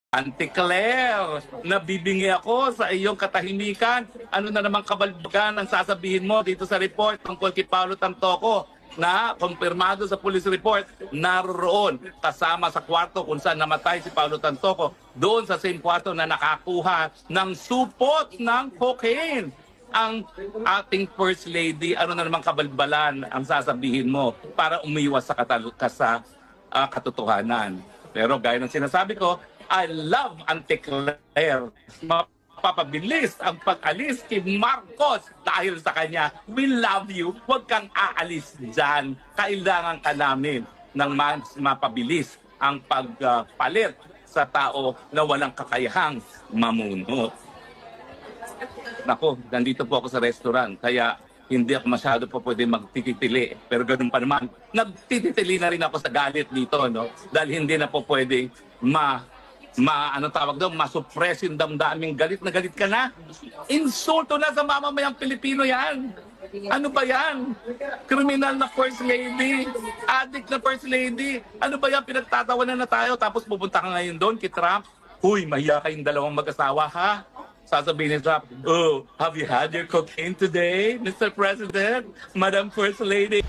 Auntie Claire, nabibingi ako sa iyong katahimikan. Ano na namang kabalbagan ang sasabihin mo dito sa report tungkol kay Paulo Tantoco na kumpirmado sa police report naroon kasama sa kwarto kung saan namatay si Paulo Tantoco, doon sa same kwarto na nakakuha ng supot ng cocaine. Ang ating First Lady, ano na namang kabalbalan ang sasabihin mo para umiwas sa katotohanan. Pero gaya ng sinasabi ko, I love Auntie Claire. Mapapabilis ang pag-alis kay Marcos dahil sa kanya. We love you. Huwag kang aalis dyan. Kailangan ka namin ng mas mapabilis ang pagpalit sa tao na walang kakayahang mamuno. Nako, nandito po ako sa restaurant. Kaya hindi ako masyado po pwede magtitili. Pero ganun pa naman, nagtitili na rin ako sa galit dito, no? Dahil hindi na po pwede masuppress yung damdaming galit na galit ka na. Insulto na sa mamamayang Pilipino yan. Ano ba yan? Kriminal na First Lady. Addict na First Lady. Ano ba yan? Pinagtatawanan na tayo. Tapos pupunta ka ngayon doon kay Trump. Huy, mahiya kayong dalawang mag-asawa, ha? Sasabihin ni Trump, oh, have you had your cocaine today, Mr. President? Madam First Lady?